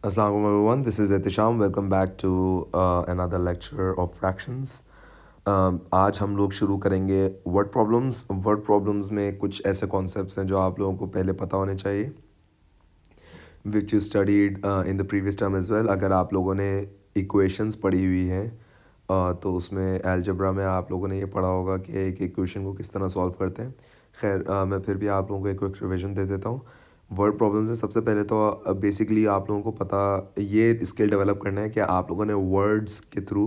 Assalamualaikum everyone, this is Etisham. Welcome back to another lecture of fractions. आज हम लोग शुरू करेंगे वर्ड प्रॉब्लम्स। वर्ड प्रॉब्लम्स में कुछ ऐसे कॉन्सेप्ट्स हैं जो आप लोगों को पहले पता होने चाहिए, which you studied in the previous term as well. अगर आप लोगों ने इक्वेशंस पढ़ी हुई हैं तो उसमें एलजेब्रा में आप लोगों ने ये पढ़ा होगा कि एक इक्वेशन को किस तरह सॉल्व करते हैं। खैर मैं फिर भी आप लोगों को एक क्विक रिविजन दे देता हूँ। वर्ड प्रॉब्लम्स में सबसे पहले तो बेसिकली आप लोगों को पता ये स्किल डेवलप करना है कि आप लोगों ने वर्ड्स के थ्रू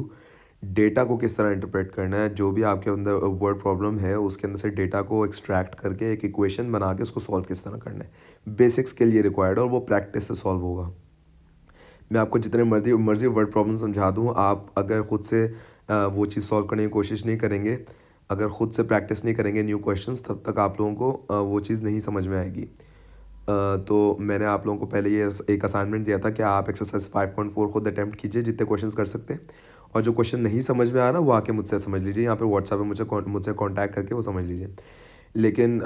डेटा को किस तरह इंटरप्रेट करना है। जो भी आपके अंदर वर्ड प्रॉब्लम है उसके अंदर से डेटा को एक्सट्रैक्ट करके एक इक्वेशन बना के उसको सॉल्व किस तरह करना है। बेसिक स्किल ये रिक्वायर्ड है और वो प्रैक्टिस से सॉल्व होगा। मैं आपको जितने मर्जी मर्जी वर्ड प्रॉब्लम समझा दूँ, आप अगर ख़ुद से वो चीज़ सॉल्व करने की कोशिश नहीं करेंगे, अगर ख़ुद से प्रैक्टिस नहीं करेंगे न्यू क्वेश्चंस, तब तक आप लोगों को वो चीज़ नहीं समझ में आएगी। तो मैंने आप लोगों को पहले ये एक असाइनमेंट दिया था कि आप एक्सरसाइज 5.4 खुद अटैम्प्ट कीजिए जितने क्वेश्चंस कर सकते हैं, और जो क्वेश्चन नहीं समझ में आ रहा वो आके मुझसे समझ लीजिए, यहाँ पे व्हाट्सएप पे मुझसे कांटेक्ट करके वो समझ लीजिए। लेकिन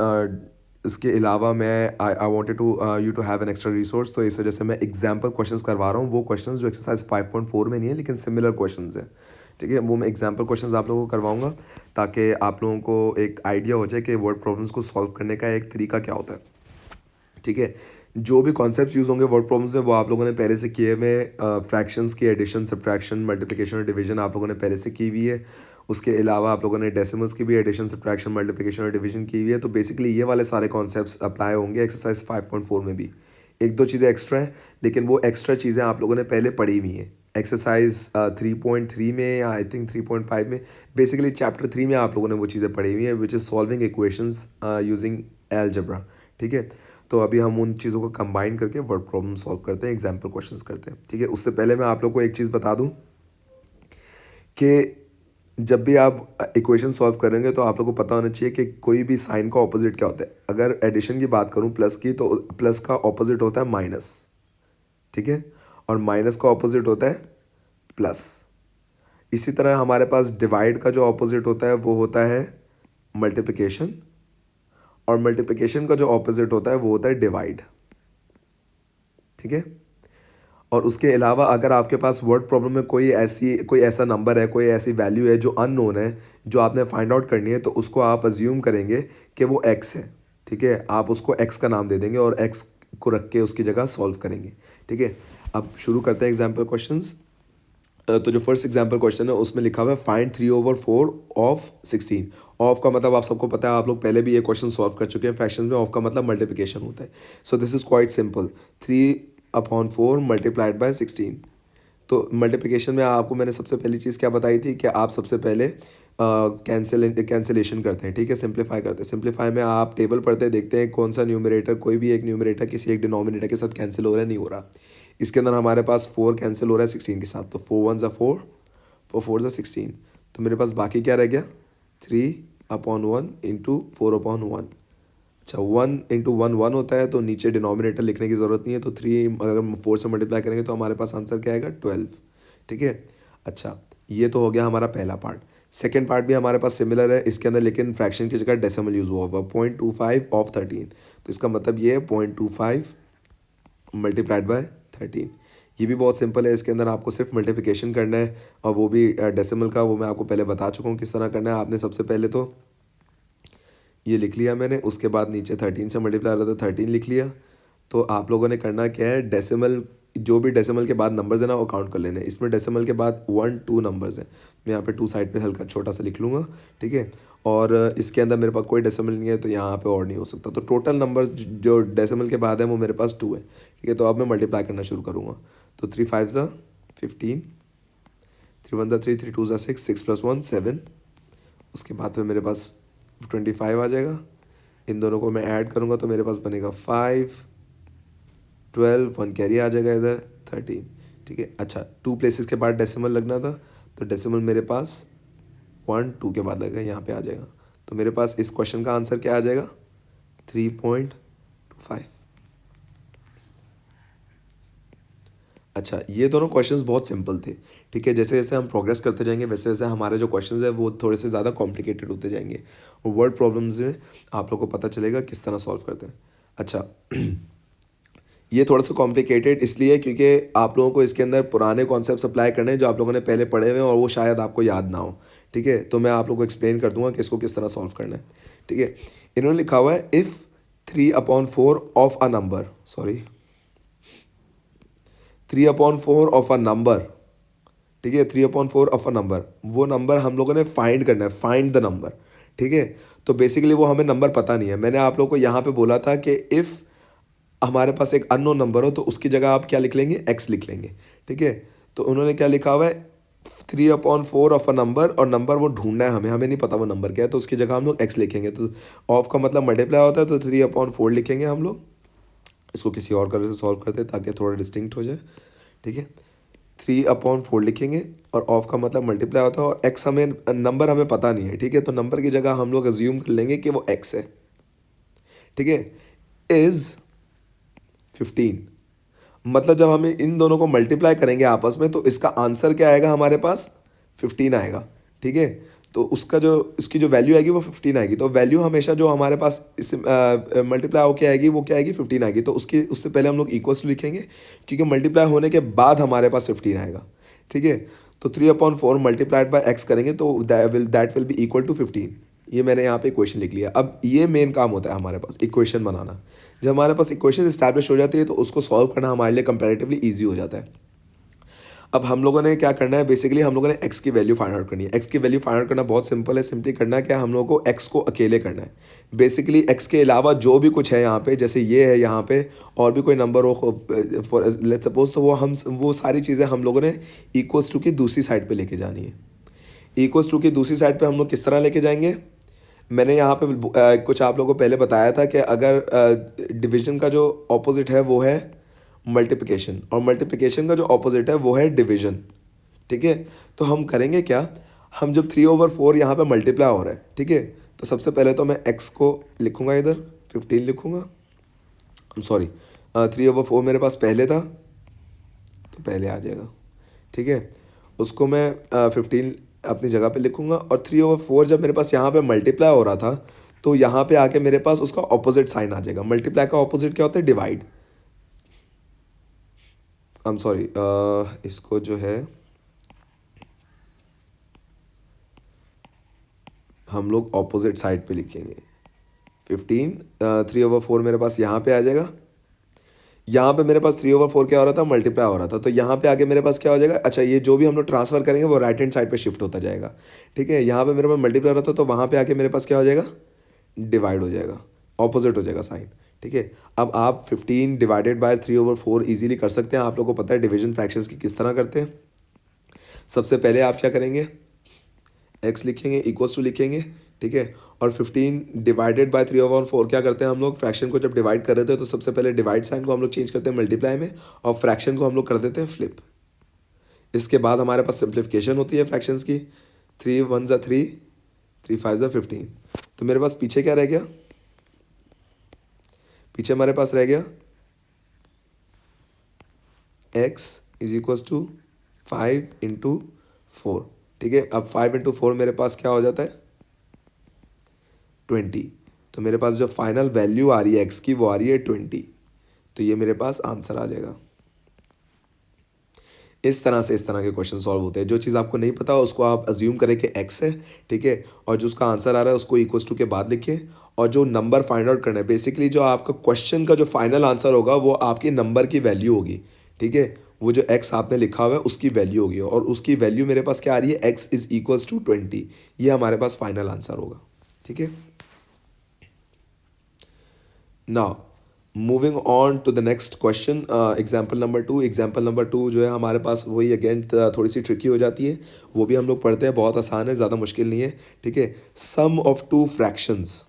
इसके अलावा मैं I wanted to you to have an extra resource, तो इस वजह से मैं एग्जाम्पल क्वेश्चंस करवा रहा हूँ। वो क्वेश्चंस जो एक्सरसाइज 5.4 में नहीं है लेकिन सिमिलर क्वेश्चंस हैं, ठीक है। वो मैं एग्जाम्पल क्वेश्चंस आप लोगों को करवाऊंगा ताकि आप लोगों को एक आइडिया हो जाए कि वर्ड प्रॉब्लम्स को सॉल्व करने का एक तरीका क्या होता है, ठीक है। जो भी कॉन्सेप्ट्स यूज़ होंगे वर्ड प्रॉब्लम्स में वो आप लोगों ने पहले से किए हुए, फ्रैक्शंस की एडिशन, सब्ट्रैक्शन, मल्टीप्लिकेशन और डिवीजन आप लोगों ने पहले से की हुई है। उसके अलावा आप लोगों ने डेसिमल्स की भी एडिशन, सब्ट्रैक्शन, मल्टीप्लिकेशन और डिवीजन की हुई है। तो बेसिकली ये वाले सारे कॉन्सेप्ट्स अप्लाई होंगे एक्सरसाइज 5.4 में भी। एक दो चीज़ें एक्स्ट्रा हैं लेकिन वो एक्स्ट्रा चीज़ें आप लोगों ने पहले पढ़ी हुई हैं। एक्सरसाइज 3.3 में या आई थिंक 3.5 में, बेसिकली चैप्टर 3 में आप लोगों ने वो चीज़ें पढ़ी हुई हैं, which is solving equations using algebra, ठीक है। तो अभी हम उन चीज़ों को कंबाइन करके वर्ड प्रॉब्लम सॉल्व करते हैं, एग्जाम्पल क्वेश्चंस करते हैं, ठीक है। उससे पहले मैं आप लोग को एक चीज़ बता दूं कि जब भी आप इक्वेशन सॉल्व करेंगे तो आप लोग को पता होना चाहिए कि कोई भी साइन का ऑपोजिट क्या होता है। अगर एडिशन की बात करूं प्लस की, तो प्लस का ऑपोजिट होता है माइनस, ठीक है, और माइनस का ऑपोजिट होता है प्लस। इसी तरह हमारे पास डिवाइड का जो ऑपोजिट होता है वो होता है मल्टीप्लिकेशन, और मल्टीप्लिकेशन का जो ऑपोजिट होता है वो होता है डिवाइड, ठीक है। और उसके अलावा अगर आपके पास वर्ड प्रॉब्लम में कोई ऐसा नंबर है, कोई ऐसी वैल्यू है जो अननोन है, जो आपने फाइंड आउट करनी है, तो उसको आप अज्यूम करेंगे कि वो एक्स है, ठीक है। आप उसको एक्स का नाम दे देंगे और एक्स को रख के उसकी जगह सॉल्व करेंगे, ठीक है। अब शुरू करते हैं एग्जाम्पल क्वेश्चंस। तो जो फर्स्ट एग्जाम्पल क्वेश्चन है उसमें लिखा हुआ है फाइंड 3/4 ऑफ 16। ऑफ का मतलब आप सबको पता है, आप लोग पहले भी ये क्वेश्चन सॉल्व कर चुके हैं फ्रैक्शंस में। ऑफ का मतलब मल्टीप्लिकेशन होता है। So this is quite simple, 3/4 multiplied by 16। तो मल्टीप्लिकेशन में आपको मैंने सबसे पहली चीज़ क्या बताई थी कि आप सबसे पहले कैंसिलेशन करते हैं, ठीक है, सिंप्लीफाई करते हैं। सिंप्लीफाई में आप टेबल पढ़ते हैं, देखते हैं कौन सा न्यूमरेटर, कोई भी एक न्यूमरेटर किसी एक डिनोमिनेटर के साथ कैंसिल हो रहा है, नहीं हो रहा। इसके अंदर हमारे पास 4 कैंसिल हो रहा है 16 के साथ, तो 4 1 4, 4 4 16। तो मेरे पास बाकी क्या रह गया, 3/1 इंटू 4/1। अच्छा, 1 इंटू 1 1 होता है, तो नीचे डिनोमिनेटर लिखने की ज़रूरत नहीं है। तो 3 अगर 4 से मल्टीप्लाई करेंगे तो हमारे पास आंसर क्या आएगा, 12, ठीक है। अच्छा, ये तो हो गया हमारा पहला पार्ट। सेकेंड पार्ट भी हमारे पास सिमिलर है इसके अंदर, लेकिन फ्रैक्शन की जगह डेसिमल यूज़ हुआ हुआ, 0.25 ऑफ 13। तो इसका मतलब ये है 0.25 मल्टीप्लाइड बाय 13। ये भी बहुत सिंपल है, इसके अंदर आपको सिर्फ मल्टीप्लिकेशन करना है, और वो भी डेसिमल का, वो मैं आपको पहले बता चुका हूँ किस तरह करना है। आपने सबसे पहले तो ये लिख लिया मैंने, उसके बाद नीचे 13 से मल्टीप्लाई रहा था 13 लिख लिया। तो आप लोगों ने करना क्या है, डेसिमल, जो भी डेसिमल के बाद नंबर्स है ना वो काउंट कर लेने। इसमें डेसिमल के बाद 1 2 नंबर्स हैं, मैं यहाँ पे 2 साइड पे हल्का छोटा सा लिख लूँगा, ठीक है। और इसके अंदर मेरे पास कोई डेसिमल नहीं है तो यहाँ पे और नहीं हो सकता। तो टोटल नंबर्स जो डेसिमल के बाद है वो मेरे पास 2 है, ठीक है। तो अब मैं मल्टीप्लाई करना शुरू करूँगा। तो 3 5 ज़ा 15, 3 1 ज़ा 3, 3 2 ज़ा 6, 6 + 1 7। उसके बाद फिर मेरे पास 25 आ जाएगा। इन दोनों को मैं ऐड करूँगा तो मेरे पास बनेगा 5 12, 1 कैरी आ जाएगा इधर 13, ठीक है। अच्छा, 2 प्लेसेस के बाद डेसिमल लगना था, तो डेसिमल मेरे पास 1 2 के बाद लगेगा, यहाँ पे आ जाएगा। तो मेरे पास इस क्वेश्चन का आंसर क्या आ जाएगा, 3.25। अच्छा, ये दोनों क्वेश्चंस बहुत सिंपल थे, ठीक है। जैसे जैसे हम प्रोग्रेस करते जाएंगे वैसे वैसे हमारे जो क्वेश्चंस है वो थोड़े से ज़्यादा कॉम्प्लिकेटेड होते जाएंगे, और वर्ड प्रॉब्लम्स में आप लोग को पता चलेगा किस तरह सॉल्व करते हैं। अच्छा ये थोड़ा सा कॉम्प्लिकेटेड इसलिए क्योंकि आप लोगों को इसके अंदर पुराने कॉन्सेप्ट अप्लाई करने हैं जो आप लोगों ने पहले पढ़े हुए हैं और वो शायद आपको याद ना हो। ठीक है, तो मैं आप लोगों को एक्सप्लेन कर दूंगा कि इसको किस तरह सॉल्व करना है। ठीक है, इन्होंने लिखा हुआ है if 3/4 of a number, sorry 3/4 of a number, ठीक है 3/4 ऑफ अ नंबर, वो नंबर हम लोगों ने फाइंड करना है, फाइंड द नंबर। ठीक है, तो बेसिकली वो हमें नंबर पता नहीं है। मैंने आप लोगों को यहाँ पे बोला था कि इफ़ हमारे पास एक अननोन नंबर हो तो उसकी जगह आप क्या लिख लेंगे, एक्स लिख लेंगे। ठीक है, तो उन्होंने क्या लिखा हुआ है 3/4 ऑफ अ नंबर, और नंबर वो ढूंढना है हमें, हमें नहीं पता वो नंबर क्या है, तो उसकी जगह हम लोग एक्स लिखेंगे। तो ऑफ का मतलब मल्टीप्लाई होता है, तो 3/4 लिखेंगे हम लोग। इसको किसी और कलर से सॉल्व करते हैं ताकि थोड़ा डिस्टिंक्ट हो जाए। ठीक है, 3/4 लिखेंगे और ऑफ का मतलब मल्टीप्लाई होता है, और एक्स हमें नंबर हमें पता नहीं है। ठीक है, तो नंबर की जगह हम लोग अज्यूम कर लेंगे कि वो एक्स है। ठीक है, इज़ 15, मतलब जब हमें इन दोनों को मल्टीप्लाई करेंगे आपस में तो इसका आंसर क्या आएगा हमारे पास, 15 आएगा। ठीक है, तो उसका जो इसकी जो वैल्यू आएगी वो 15 आएगी। तो वैल्यू हमेशा जो हमारे पास इस मल्टीप्लाई होकर आएगी वो क्या आएगी, 15 आएगी। तो उसकी उससे पहले हम लोग इक्वल्स टू लिखेंगे क्योंकि मल्टीप्लाई होने के बाद हमारे पास 15 आएगा। ठीक है, तो 3/4 मल्टीप्लाइड बाय एक्स करेंगे तो that will be equal to 15। ये मैंने यहाँ पे इक्वेशन लिख लिया। अब ये मेन काम होता है हमारे पास, इक्वेशन बनाना। जब हमारे पास इक्वेशन इस्टेब्लिश हो जाती है तो उसको सॉल्व करना हमारे लिए कंपैरेटिवली ईजी हो जाता है। अब हम लोगों ने क्या करना है, बेसिकली हम लोगों ने एक्स की वैल्यू फाइंड आउट करनी है। एक्स की वैल्यू फाइंड आउट करना बहुत सिंपल है। सिंपली करना क्या है, हम लोगों को एक्स को अकेले करना है। बेसिकली एक्स के अलावा जो भी कुछ है यहाँ पे, जैसे ये है यहाँ पे और भी कोई नंबर हो फॉर लेट्स सपोज, तो वो सारी चीज़ें हम लोगों ने इक्वल्स टू की दूसरी साइड पे लेके जानी है। इक्वल्स टू की दूसरी साइड पे हम लोग किस तरह लेके जाएंगे, मैंने यहाँ पे कुछ आप लोगों को पहले बताया था कि अगर डिवीजन का जो ऑपोजिट है वो है मल्टीप्लिकेशन, और मल्टीप्लिकेशन का जो ऑपोजिट है वो है डिवीजन। ठीक है, तो हम करेंगे क्या, हम जब 3/4 यहाँ पे मल्टीप्लाई हो रहा है, ठीक है, तो सबसे पहले तो मैं x को लिखूँगा, इधर 15 लिखूँगा। सॉरी 3/4 मेरे पास पहले था तो पहले आ जाएगा। ठीक है, उसको मैं 15 अपनी जगह पे लिखूँगा, और 3/4 जब मेरे पास यहाँ पे मल्टीप्लाई हो रहा था तो यहाँ पे आके मेरे पास उसका ऑपोजिट साइन आ जाएगा। मल्टीप्लाई का ऑपोजिट क्या होता है, डिवाइड। आई एम सॉरी, इसको जो है हम लोग ऑपोजिट साइड पे लिखेंगे। 15 3/4 मेरे पास यहाँ पे आ जाएगा। यहाँ पे मेरे पास 3/4 क्या हो रहा था, मल्टीप्लाई हो रहा था, तो यहाँ पे आके मेरे पास क्या हो जाएगा, अच्छा ये जो भी हम लोग ट्रांसफर करेंगे वो राइट हैंड साइड पे शिफ्ट होता जाएगा। ठीक है, यहाँ पे मेरे पास मल्टीप्लाई हो रहा था तो वहाँ पे आके मेरे पास क्या हो जाएगा, डिवाइड हो जाएगा, ऑपोजिट हो जाएगा साइन। ठीक है, अब आप 15 डिवाइडेड बाय 3/4 इजीली कर सकते हैं। आप लोगों को पता है डिवीजन फ्रैक्शंस की किस तरह करते हैं। सबसे पहले आप क्या करेंगे, एक्स लिखेंगे, इक्वल्स टू लिखेंगे। ठीक है, और 15 डिवाइडेड बाय 3/4 क्या करते हैं हम लोग, फ्रैक्शन को जब डिवाइड कर रहे थे तो सबसे पहले डिवाइड साइन को हम लोग चेंज करते हैं मल्टीप्लाई में, और फ्रैक्शन को हम लोग कर देते हैं फ्लिप। इसके बाद हमारे पास सिंप्लीफिकेशन होती है फ्रैक्शंस की। 3 1 ज़ा 3, 3 5 ज़ा 15। तो मेरे पास पीछे क्या रह गया, पीछे हमारे पास रह गया x इज इक्वल्स टू 5/4। ठीक है, अब 5/4 मेरे पास क्या हो जाता है, 20। तो मेरे पास जो फाइनल वैल्यू आ रही है x की वो आ रही है 20। तो ये मेरे पास आंसर आ जाएगा। इस तरह के क्वेश्चन सॉल्व होते हैं। जो चीज़ आपको नहीं पता उसको आप अज्यूम करें कि x है। ठीक है, और जो उसका आंसर आ रहा है उसको इक्वल्स टू के बाद लिखिए, और जो नंबर फाइंड आउट करना है, बेसिकली जो आपका क्वेश्चन का जो फाइनल आंसर होगा वो आपके नंबर की वैल्यू होगी। ठीक है, वो जो x आपने लिखा हुआ है उसकी वैल्यू होगी, और उसकी वैल्यू मेरे पास क्या आ रही है, x इज इक्वल्स टू 20। ये हमारे पास फाइनल आंसर होगा। ठीक है, now moving on to the next question, example number 2। Example number 2 जो है हमारे पास वही अगेन थोड़ी सी ट्रिकी हो जाती है, वो भी हम लोग पढ़ते हैं, बहुत आसान है, ज़्यादा मुश्किल नहीं है। ठीक है, सम ऑफ टू फ्रैक्शंस,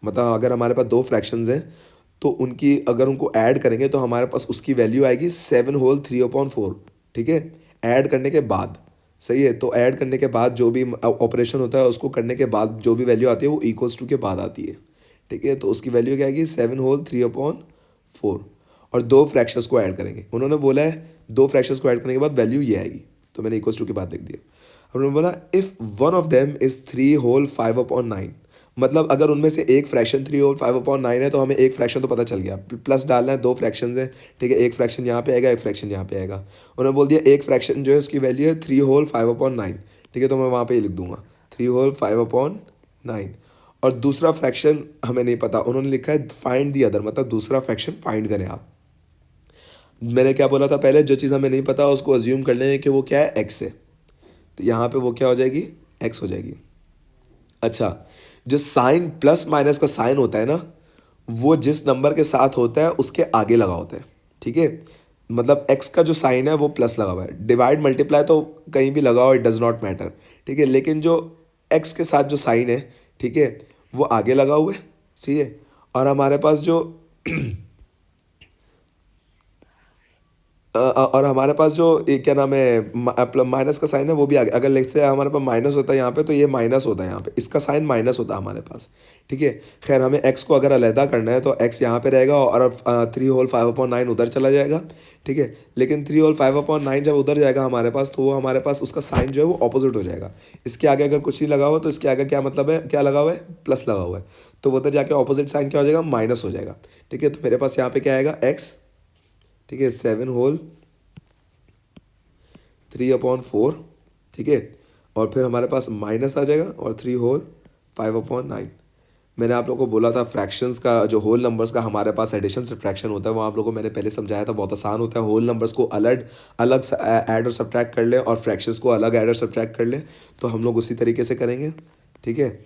मतलब अगर हमारे पास दो फ्रैक्शंस हैं तो उनकी अगर उनको ऐड करेंगे तो हमारे पास उसकी वैल्यू आएगी 7 होल 3/4। ठीक है, ऐड करने के बाद, सही है, तो ऐड करने के बाद जो भी ऑपरेशन होता है उसको करने के बाद जो भी वैल्यू आती है वो इक्वल्स टू के बाद आती है। ठीक है, तो उसकी वैल्यू क्या आएगी, 7 होल 3/4, और दो फ्रैक्शंस को ऐड करेंगे। उन्होंने बोला है दो फ्रैक्शंस को ऐड करने के बाद वैल्यू ये आएगी, तो मैंने इक्वल्स टू के बाद लिख दिया। उन्होंने बोला if one of them is 3 whole 5/9, मतलब अगर उनमें से एक फ्रैक्शन 3/5/9 है तो हमें एक फ्रैक्शन तो पता चल गया, प्लस डालना है, दो फ्रैक्शन है, ठीक है, एक फ्रैक्शन यहाँ पे आएगा, एक फ्रैक्शन यहाँ पे आएगा। उन्होंने बोल दिया एक फ्रैक्शन जो है उसकी वैल्यू है 3/5/9, ठीक है, तो मैं वहाँ पे ये लिख दूंगा 3/5/9। और दूसरा फ्रैक्शन हमें नहीं पता, उन्होंने लिखा है फाइंड दी अदर, मतलब दूसरा फ्रैक्शन फाइंड करें आप। मैंने क्या बोला था पहले, जो चीज़ हमें नहीं पता उसको अज्यूम कर लें कि वो क्या है, एक्स है, तो यहाँ पे वो क्या हो जाएगी, एक्स हो जाएगी। अच्छा, जो साइन प्लस माइनस का साइन होता है ना, वो जिस नंबर के साथ होता है उसके आगे लगा होता है, ठीक है। मतलब एक्स का जो साइन है वो प्लस लगा हुआ है, डिवाइड मल्टीप्लाई तो कहीं भी लगा हो, इट डज नॉट मैटर, ठीक है, लेकिन जो एक्स के साथ जो साइन है, ठीक है, वो आगे लगा हुआ है, सही है। और हमारे पास जो और हमारे पास जो क्या नाम है माइनस का साइन है वो भी आगे, अगर लेट से हमारे पास माइनस होता है यहाँ पे तो ये माइनस होता है यहाँ पे, इसका साइन माइनस होता है हमारे पास, ठीक है। खैर हमें एक्स को अगर अलहदा करना है तो एक्स यहाँ पे रहेगा और 3/5/9 उधर चला जाएगा, ठीक है। लेकिन 3/5/9 जब उधर जाएगा हमारे पास तो वो हमारे पास उसका साइन जो है वो ऑपोजिट हो जाएगा। इसके आगे अगर कुछ नहीं लगा हुआ तो इसके आगे क्या मतलब है, क्या लगा हुआ है, प्लस लगा हुआ है, तो वो उधर जाके ऑपोजिट साइन क्या हो जाएगा, माइनस हो जाएगा, ठीक है। तो मेरे पास यहाँ पे क्या आएगा, एक्स, ठीक है, 7/3/4, ठीक है। और फिर हमारे पास माइनस आ जाएगा और 3/5/9। मैंने आप लोगों को बोला था फ्रैक्शंस का जो होल नंबर्स का हमारे पास एडिशन सब्ट्रैक्शन होता है वो आप लोगों को मैंने पहले समझाया था, बहुत आसान होता है। होल नंबर्स को अलग अलग ऐड और सब्ट्रैक्ट कर ले और फ्रैक्शंस को अलग ऐड और सब्ट्रैक्ट कर ले, तो हम लोग उसी तरीके से करेंगे, ठीक है।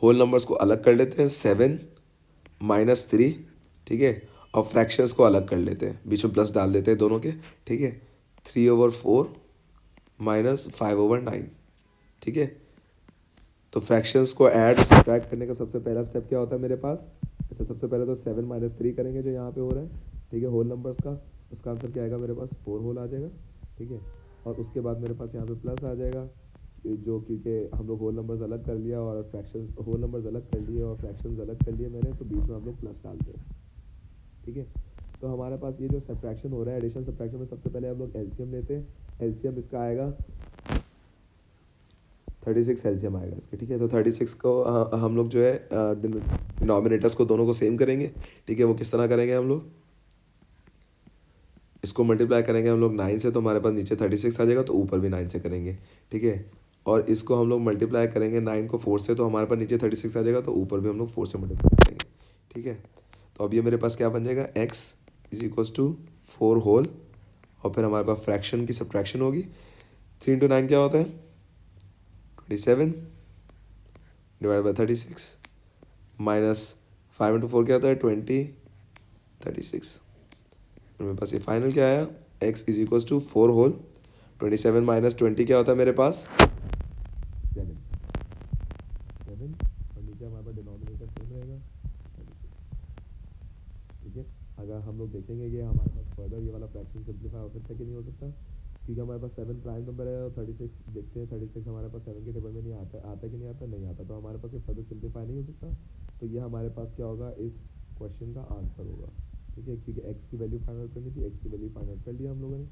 होल नंबर्स को अलग कर लेते हैं, 7-3, ठीक है, और फ्रैक्शंस को अलग कर लेते हैं, बीच में प्लस डाल देते हैं दोनों के, ठीक है। 3/4 - 5/9, ठीक है। तो फ्रैक्शंस को ऐड सब्ट्रैक्ट करने का सबसे पहला स्टेप क्या होता है मेरे पास, अच्छा सबसे पहले तो 7 - 3 करेंगे जो यहाँ पे हो रहा है, ठीक है, होल नंबर्स का, उसका आंसर क्या आएगा मेरे पास, 4 होल आ जाएगा, ठीक है। और उसके बाद मेरे पास यहाँ पे प्लस आ जाएगा, जो क्योंकि हम लोग होल नंबर्स अलग कर लिया और फ्रैक्शंस, होल नंबर्स अलग कर लिए और फ्रैक्शंस अलग कर लिए मैंने, तो बीच में हम लोग प्लस डालते हैं, ठीक है। तो हमारे पास ये जो सब्ट्रैक्शन हो रहा है, एडिशन सब्ट्रैक्शन में सबसे पहले हम लोग एलसीएम लेते हैं। एलसीएम इसका आएगा 36 एलसीएम आएगा इसके, ठीक है। तो 36 को हम लोग जो है डिनोमिनेटर्स को दोनों को सेम करेंगे, ठीक है। वो किस तरह करेंगे, हम लोग इसको मल्टीप्लाई करेंगे हम लोग 9 से, तो हमारे पास नीचे 36 आ जाएगा, तो ऊपर भी 9 से करेंगे, ठीक है। और इसको हम लोग मल्टीप्लाई करेंगे 9 को 4 से, तो हमारे पास नीचे 36 आ जाएगा, तो ऊपर भी हम लोग 4 से मल्टीप्लाई करेंगे, ठीक है। तो अब ये मेरे पास क्या बन जाएगा, x = 4 होल, और फिर हमारे पास फ्रैक्शन की सब्ट्रैक्शन होगी। 3 × 9 क्या होता है, 27 / 36, माइनस 5 × 4 क्या होता है, 36। मेरे पास ये फाइनल क्या आया, x = 4 होल, 27 - 20 क्या होता है मेरे पास, 7 और नीचे हमारे पास डिनोमिनेटर सेम रहेगा, ठीक है। अगर हम लोग देखेंगे कि हमारे पास फर्दर ये वाला फ्रैक्शन सिंप्लीफाई हो सकता है कि नहीं हो सकता, क्योंकि हमारे पास 7 प्राइम नंबर है और 36 देखते हैं, 36 हमारे पास 7 के टेबल में नहीं आता, आता कि नहीं आता, नहीं आता, तो हमारे पास ये फर्दर सिंप्लीफाई नहीं हो सकता। तो ये हमारे पास क्या होगा, इस क्वेश्चन का आंसर होगा, ठीक है, क्योंकि x की वैल्यू फाइंड आउट करनी थी, x की वैल्यू फाइंड आउट कर लिया हम लोगों ने,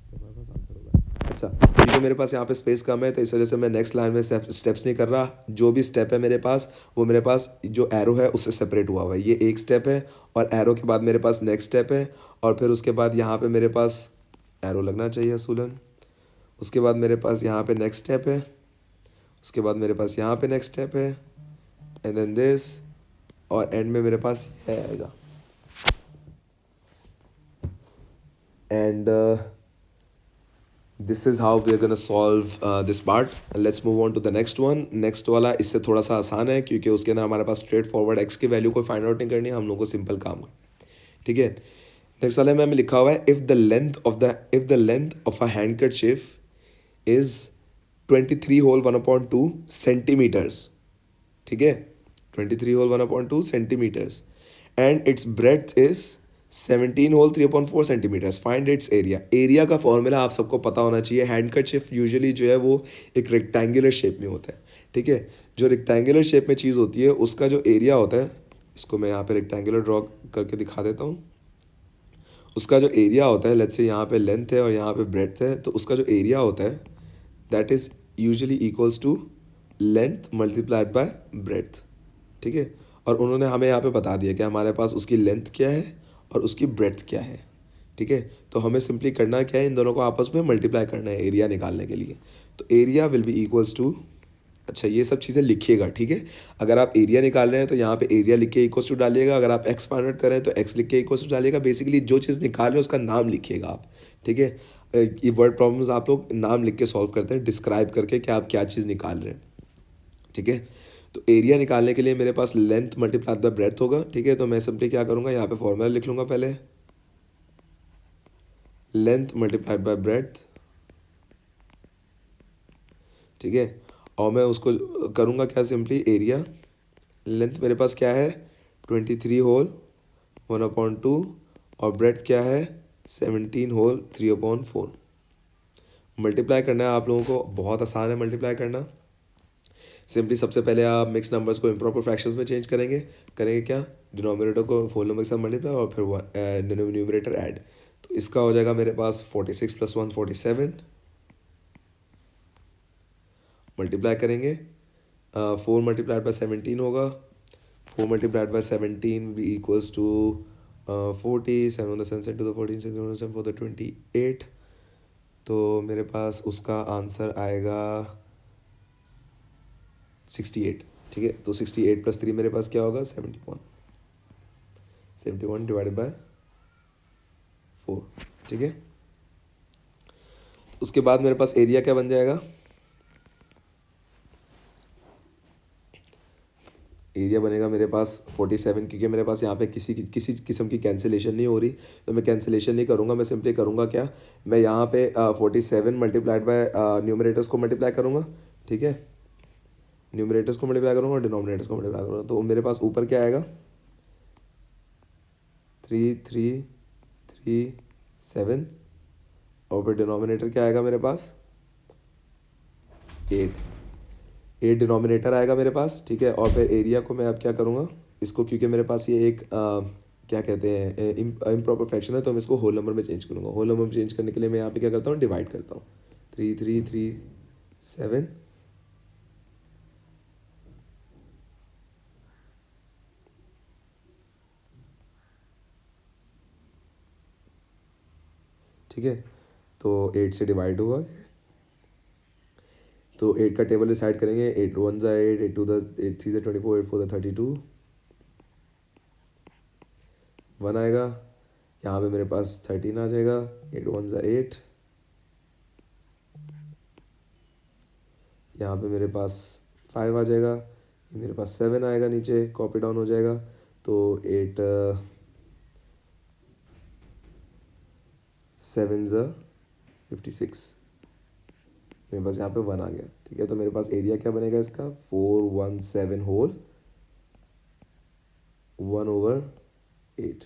तो हमारे पास आंसर होगा। अच्छा, क्योंकि मेरे पास यहाँ पे स्पेस कम है तो इस वजह से मैं नेक्स्ट लाइन में स्टेप्स नहीं कर रहा, जो भी स्टेप है मेरे पास वो मेरे पास जो एरो है उससे सेपरेट हुआ हुआ है, ये एक स्टेप है और एरो के बाद मेरे पास नेक्स्ट स्टेप है, और फिर उसके बाद यहाँ पे मेरे पास एरो लगना चाहिए असूलन, उसके बाद मेरे पास यहाँ पे नेक्स्ट स्टेप है, उसके बाद मेरे पास यहाँ पे नेक्स्ट स्टेप है, एंड देन दिस, और एंड में मेरे पास ये आएगा। And this is how we are gonna solve this part. And let's move on to the next one. Next वाला इससे थोड़ा सा आसान है क्योंकि उसके अंदर हमारे पास स्ट्रेट फॉरवर्ड x की वैल्यू को फाइंड आउट नहीं करनी है, हम लोग को सिंपल काम करना है, ठीक है। नेक्स्ट वाले में हमें लिखा हुआ है if the length of a handkerchief is 23 whole 1/2 centimetres, ठीक है, 23 whole 1/2 centimetres, and its breadth is 17 whole 3/4 centimetres, find its area. Area का फॉर्मूला आप सबको पता होना चाहिए। हैंडकरचिफ यूजुअली जो है वो एक रेक्टेंगुलर शेप में होता है, ठीक है। जो रेक्टेंगुलर शेप में चीज़ होती है उसका जो एरिया होता है, इसको मैं यहाँ पे रेक्टेंगुलर ड्रॉ करके दिखा देता हूँ। उसका जो एरिया होता है, लेट्स से यहाँ पे लेंथ है और यहाँ पे ब्रेड्थ है, तो उसका जो एरिया होता है that is usually equals to length multiplied by breadth, ठीक है। और उन्होंने हमें यहाँ पे बता दिया कि हमारे पास उसकी लेंथ क्या है और उसकी ब्रेड्थ क्या है, ठीक है। तो हमें सिंपली करना क्या है, इन दोनों को आपस में मल्टीप्लाई करना है एरिया निकालने के लिए। तो area will be equals to, अच्छा ये सब चीज़ें लिखिएगा, ठीक है। अगर आप एरिया निकाल रहे हैं तो यहाँ पे एरिया लिख के इक्वल्स टू डालिएगा, अगर आप एक्स फाइंड आउट करें तो एक्स लिख के इक्वल्स टू डालिएगा। बेसिकली जो चीज़ निकाल रहे हैं उसका नाम लिखिएगा आप, ठीक है। ये वर्ड प्रॉब्लम्स आप लोग नाम लिख के सॉल्व करते हैं, डिस्क्राइब करके कि आप क्या चीज़ निकाल रहे हैं, ठीक है। तो एरिया निकालने के लिए मेरे पास लेंथ मल्टीप्लाई बाय ब्रेड्थ होगा, ठीक है। तो मैं सिंपली क्या करूँगा, यहाँ पे फॉर्मूला लिख लूँगा पहले, लेंथ मल्टीप्लाइड बाय ब्रेड्थ, ठीक है। और मैं उसको करूँगा क्या, सिंपली एरिया, लेंथ मेरे पास क्या है 23 होल 1/2 और ब्रेड्थ क्या है 17 होल 3/4। मल्टीप्लाई करना है आप लोगों को, बहुत आसान है मल्टीप्लाई करना। सिंपली सबसे पहले आप मिक्स नंबर्स को इम्प्रॉपर फ्रैक्शंस में चेंज करेंगे। करेंगे क्या, डिनोमिनेटर को फोल नंबर के साथ मल्टीप्लाई और फिर न्यूमरेटर ऐड। तो इसका हो जाएगा मेरे पास 46 + 1 47, मल्टीप्लाई करेंगे 4 मल्टीप्लाइड बाय 17 होगा, 4 मल्टीप्लाइड बाय 17 भी equals to 40, 7 on the 7 to the 14 7 on the 7 for the 28। तो मेरे पास उसका आंसर आएगा 68, ठीक है। तो 68 + 3 मेरे पास क्या होगा 71, 71 डिवाइडेड बाय 4, ठीक है। उसके बाद मेरे पास एरिया क्या बन जाएगा, एरिया बनेगा मेरे पास 47, क्योंकि मेरे पास यहाँ पे किसी किस्म की कैंसिलेशन नहीं हो रही, तो मैं कैंसिलेशन नहीं करूँगा। मैं सिंपली करूँगा क्या, मैं यहाँ पे 47 मल्टीप्लाइड बाय न्यूमरेटर्स को मल्टीप्लाई करूँगा, ठीक है। न्यूमरेटर्स को मल्टीप्लाई करूँगा और डिनोमिनेटर्स को मल्टीप्लाई करूँगा। तो मेरे पास ऊपर क्या आएगा 3 3 3 7 और फिर डिनोमिनेटर क्या आएगा मेरे पास 8 डिनोमिनेटर आएगा मेरे पास, ठीक है। और फिर एरिया को मैं अब क्या करूँगा, इसको क्योंकि मेरे पास ये एक क्या कहते हैं इम्प्रॉपर फ्रैक्शन है, तो मैं इसको होल नंबर में चेंज करूँगा। होल नंबर में चेंज करने के लिए मैं यहाँ पे क्या करता हूँ, डिवाइड करता हूँ 3 3 3 7, ठीक है। तो 8 से डिवाइड हुआ, तो 8 का टेबल डिसाइड करेंगे, 8 1 ज़ा 8, 8 2 ज़ा 8 3 ज़ा 24, 8 4 ज़ा 32, 1 आएगा। यहाँ पे मेरे पास 13 आ जाएगा, 8 1 ज़ा 8, यहाँ पे मेरे पास 5 आ जाएगा, ये मेरे पास 7 आएगा, नीचे कॉपी डाउन हो जाएगा। तो 8 7 ज़ा 56, मेरे पास यहाँ पे 1 आ गया, ठीक है। तो मेरे पास एरिया क्या बनेगा इसका 417 होल 1/8।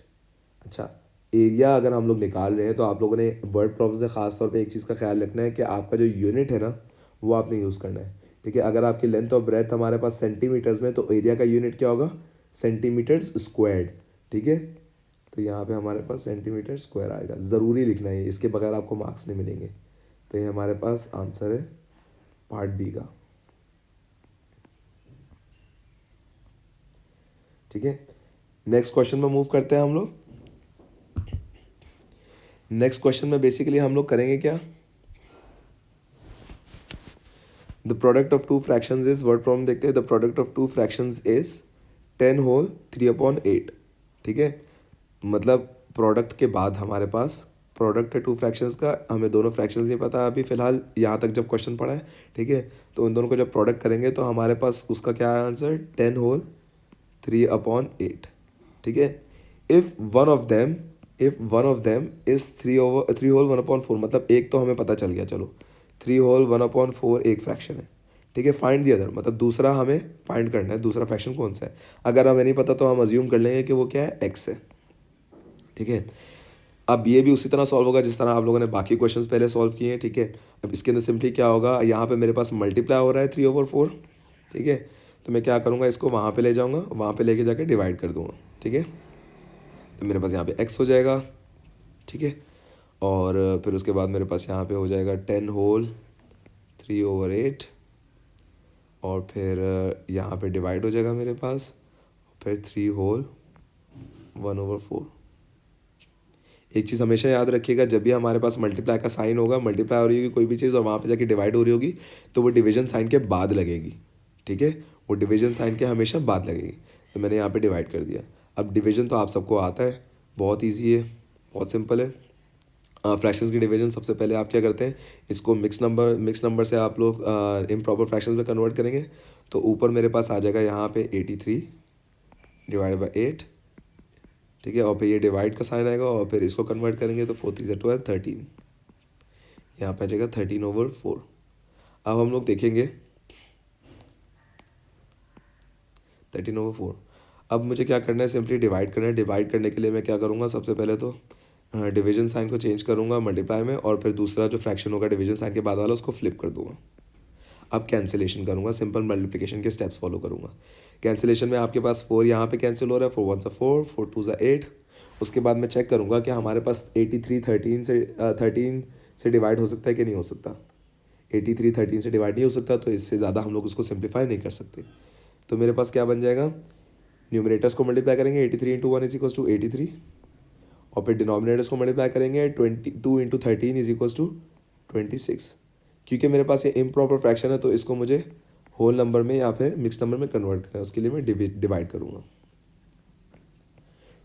अच्छा, एरिया अगर हम लोग निकाल रहे हैं तो आप लोगों ने वर्ड प्रॉब्लम से ख़ास तौर पे एक चीज़ का ख्याल रखना है कि आपका जो यूनिट है ना वो आपने यूज़ करना है, ठीक है। अगर आपकी लेंथ और ब्रेथ हमारे पास सेंटीमीटर्स में, तो एरिया का यूनिट क्या होगा सेंटीमीटर्स स्क्वायर्ड, ठीक है। तो यहाँ पे हमारे पास सेंटीमीटर स्क्वायर आएगा, ज़रूरी लिखना है, इसके बगैर आपको मार्क्स नहीं मिलेंगे। तो ये हमारे पास आंसर है पार्ट बी का, ठीक है। नेक्स्ट क्वेश्चन में मूव करते हैं हम लोग। नेक्स्ट क्वेश्चन में बेसिकली हम लोग करेंगे क्या, the product of two fractions is, word problem देखते हैं। The product of two fractions is 10 whole 3/8, ठीक है। मतलब प्रोडक्ट के बाद हमारे पास प्रोडक्ट है टू फ्रैक्शंस का, हमें दोनों फ्रैक्शंस नहीं पता अभी फ़िलहाल यहाँ तक जब क्वेश्चन पढ़ा है, ठीक है। तो उन दोनों को जब प्रोडक्ट करेंगे तो हमारे पास उसका क्या है आंसर 10 होल 3/8, ठीक है। If one of them is 3 whole 1/4, मतलब एक तो हमें पता चल गया, चलो 3 होल 1/4 एक फ्रैक्शन है, ठीक है। फाइंड दी अदर, मतलब दूसरा हमें फाइंड करना है, दूसरा फ्रैक्शन कौन सा है। अगर हमें नहीं पता तो हम अज्यूम कर लेंगे कि वो क्या है एक्स है, ठीक है। अब ये भी उसी तरह सॉल्व होगा जिस तरह आप लोगों ने बाकी क्वेश्चंस पहले सॉल्व किए हैं, ठीक है। अब इसके अंदर सिंपली क्या होगा, यहाँ पे मेरे पास मल्टीप्लाई हो रहा है 3/4, ठीक है। तो मैं क्या करूँगा, इसको वहाँ पे ले जाऊँगा, वहाँ पे लेके जाके डिवाइड कर दूँगा, ठीक है। तो मेरे पास यहाँ पे x हो जाएगा, ठीक है। और फिर उसके बाद मेरे पास यहाँ पे हो जाएगा 10 होल 3/8 और फिर यहाँ पे डिवाइड हो जाएगा मेरे पास, फिर 3/1/4। एक चीज़ हमेशा याद रखिएगा, जब भी हमारे पास मल्टीप्लाई का साइन होगा, मल्टीप्लाई हो रही होगी कोई भी चीज़ और वहाँ पे जाके डिवाइड हो रही होगी, तो वो डिवीजन साइन के बाद लगेगी। ठीक है, वो डिवीजन साइन के हमेशा बाद लगेगी। तो मैंने यहाँ पे डिवाइड कर दिया। अब डिवीजन तो आप सबको आता है, बहुत ईजी है, बहुत सिंपल है। फ्रैक्शंस की डिवीजन सबसे पहले आप क्या करते हैं, इसको मिक्स नंबर से आप लोग इम्प्रॉपर फ्रैक्शंस में कन्वर्ट करेंगे। तो ऊपर मेरे पास आ जाएगा यहाँ पे 83/8। ठीक है, और फिर ये डिवाइड का साइन आएगा और फिर इसको कन्वर्ट करेंगे तो 4×3 = 12, 13। यहाँ पे आ जाएगा 13/4। अब हम लोग देखेंगे 13/4। अब मुझे क्या करना है, सिंपली डिवाइड करना है। डिवाइड करने के लिए मैं क्या करूँगा, सबसे पहले तो डिवीजन साइन को चेंज करूँगा मल्टीप्लाई में, और फिर दूसरा जो फ्रैक्शन होगा डिवीजन साइन के बाद वाला उसको फ्लिप कर दूँगा। अब कैंसिलेशन करूँगा, सिंपल मल्टीप्लिकेशन के स्टेप्स फॉलो करूँगा। कैंसिलेशन में आपके पास 4 यहाँ पे कैंसिल हो रहा है, 4 1 4, 4 2 8। उसके बाद मैं चेक करूँगा कि हमारे पास 83 13 से डिवाइड हो सकता है कि नहीं हो सकता। 83 13 से डिवाइड नहीं हो सकता, तो इससे ज़्यादा हम लोग उसको सिंप्लीफाई नहीं कर सकते। तो मेरे पास क्या बन जाएगा, न्यूमरेटर्स को मल्टीप्लाई करेंगे 83 × 1 = 83, और फिर डिनोमिनेटर्स को मल्टीप्लाई करेंगे 22 × 13 = 26। क्योंकि मेरे पास ये इम्प्रॉपर फ्रैक्शन है तो इसको मुझे होल नंबर में या फिर मिक्स नंबर में कन्वर्ट करना है, उसके लिए मैं डिवाइड करूँगा।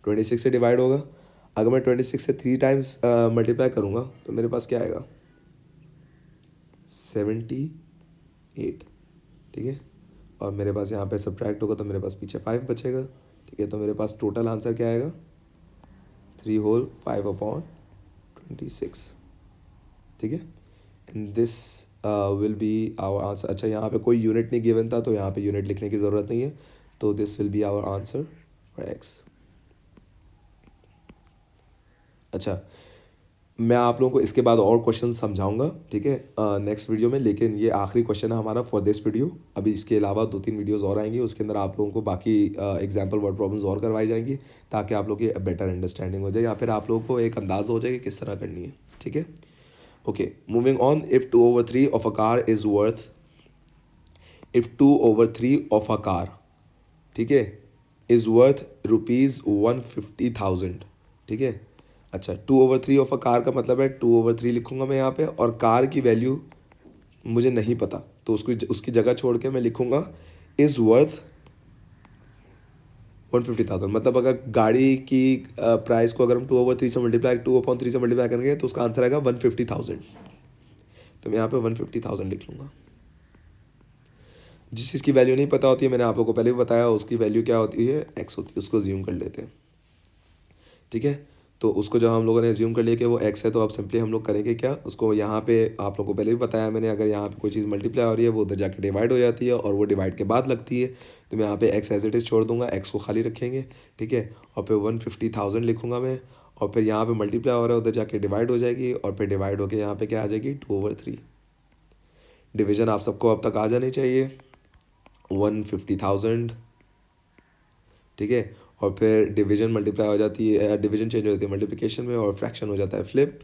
26 से डिवाइड होगा, अगर मैं 26 से 3 टाइम्स मल्टीप्लाई करूँगा तो मेरे पास क्या आएगा, 78। ठीक है, और मेरे पास यहाँ पे सब्ट्रैक्ट होगा तो मेरे पास पीछे 5 बचेगा। ठीक है, तो मेरे पास टोटल आंसर क्या आएगा, 3 होल 5/26। ठीक है, and this will be our answer. अच्छा, यहाँ पे कोई यूनिट नहीं गिवन था तो यहाँ पे यूनिट लिखने की ज़रूरत नहीं है, तो this will be our answer for x. अच्छा, मैं आप लोगों को इसके बाद और क्वेश्चन समझाऊंगा, ठीक है, नेक्स्ट वीडियो में, लेकिन ये आखिरी क्वेश्चन है हमारा फॉर दिस वीडियो। अभी इसके अलावा 2-3 वीडियोस और आएंगी, उसके अंदर आप लोगों को बाकी एग्जाम्पल वर्ड प्रॉब्लम्स और करवाई जाएंगी, ताकि आप लोग की बेटर अंडरस्टैंडिंग हो जाए या फिर आप लोगों को एक अंदाज़ हो जाए कि किस तरह करनी है। ठीक है, okay, moving on. If 2/3 of a car is worth, if 2/3 of a car, ठीक है, इज़ वर्थ ₹150,000। ठीक है, अच्छा, 2/3 ऑफ अ कार का मतलब है 2/3 लिखूंगा मैं यहाँ पे, और कार की वैल्यू मुझे नहीं पता, तो उसकी जगह छोड़ के मैं लिखूंगा इज़ वर्थ 150,000। मतलब अगर गाड़ी की प्राइस को अगर हम 2/3 से मल्टीप्लाई 2/3 से मल्टीप्लाई करेंगे तो उसका आंसर आएगा 150,000। तो मैं यहाँ पे 150,000 लिख लूँगा। जिस चीज़ की वैल्यू नहीं पता होती है, मैंने आप लोगों को पहले भी बताया, उसकी वैल्यू क्या होती है, एक्स होती है, उसको ज्यूम कर लेते हैं। ठीक है, तो उसको जब हम लोगों ने ज्यूम कर लिया कि वो एक्स है, तो अब सिंपली हम लोग करेंगे क्या, उसको यहाँ पे आप लोगों को पहले भी बताया मैंने, अगर यहाँ पे कोई चीज़ मल्टीप्लाई हो रही है वो उधर जाके डिवाइड हो जाती है और वो डिवाइड के बाद लगती है, तो मैं यहाँ पे एक्स एज इट इज़ छोड़ दूंगा, एक्स को खाली रखेंगे। ठीक है, और फिर 150,000 लिखूंगा मैं, और फिर यहाँ पे मल्टीप्लाई हो रहा है उधर जाके डिवाइड हो जाएगी, और फिर डिवाइड होकर यहाँ पे क्या आ जाएगी, 2/3। डिवीजन आप सबको अब तक आ जानी चाहिए, 150,000। ठीक है, और फिर डिवीजन मल्टीप्लाई हो जाती है, डिवीजन चेंज हो जाती है मल्टीप्लिकेशन में, और फ्रैक्शन हो जाता है फ्लिप।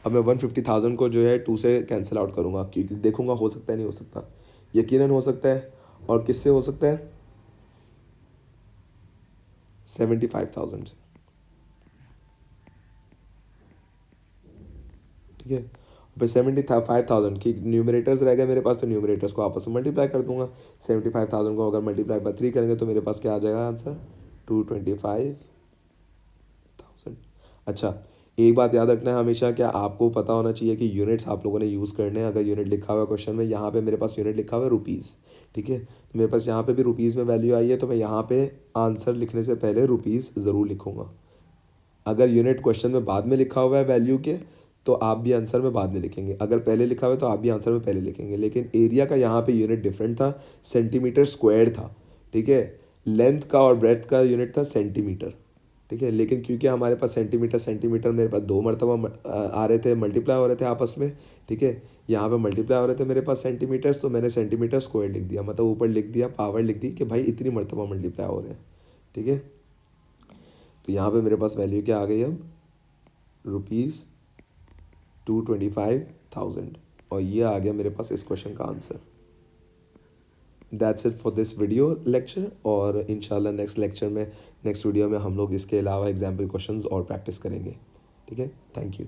अब मैं 150,000 को जो है 2 से कैंसिल आउट करूँगा, क्योंकि देखूंगा हो सकता है नहीं हो सकता, यकीनन हो सकता है। और किससे हो सकता है, 75,000 से। ठीक है, फिर 75,000 की न्यूमरेटर्स रह गए मेरे पास, तो न्यूमरेटर्स को आपस में मल्टीप्लाई कर दूंगा। 75,000 को अगर मल्टीप्लाई बाय 3 करेंगे तो मेरे पास क्या आ जाएगा आंसर, 225,000। अच्छा, एक बात याद रखना है हमेशा, क्या आपको पता होना चाहिए कि यूनिट्स आप लोगों ने यूज़ करने हैं। अगर यूनिट लिखा हुआ है क्वेश्चन में, यहाँ पे मेरे पास यूनिट लिखा हुआ है रुपीज़। ठीक है, तो मेरे पास यहाँ पे भी रुपीज़ में वैल्यू आई है, तो मैं यहाँ पे आंसर लिखने से पहले रुपीज़ ज़रूर लिखूँगा। अगर यूनिट क्वेश्चन में बाद में लिखा हुआ है वैल्यू के, तो आप भी आंसर में बाद में लिखेंगे। अगर पहले लिखा हुआ है तो आप भी आंसर में पहले लिखेंगे। लेकिन एरिया का यहाँ पे यूनिट डिफरेंट था, सेंटीमीटर स्क्वायर था। ठीक है, लेंथ का और ब्रेथ का यूनिट था सेंटीमीटर। ठीक है, लेकिन क्योंकि हमारे पास सेंटीमीटर सेंटीमीटर मेरे पास 2 मरतबा आ रहे थे, मल्टीप्लाई हो रहे थे आपस में। ठीक है, यहाँ पे मल्टीप्लाई हो रहे थे मेरे पास सेंटीमीटर्स, तो मैंने सेंटीमीटर स्क्वायर लिख दिया, मतलब ऊपर लिख दिया, पावर लिख दी कि भाई इतनी मरतबा मल्टीप्लाई हो रहे हैं। ठीक है, तो यहाँ पे मेरे पास वैल्यू क्या आ गई अब, ₹225,000, और ये आ गया मेरे पास इस क्वेश्चन का answer. That's it for this video lecture, और इंशाल्लाह नेक्स्ट लेक्चर में, नेक्स्ट वीडियो में हम लोग इसके अलावा एग्जाम्पल क्वेश्चंस और प्रैक्टिस करेंगे। ठीक है, थैंक यू।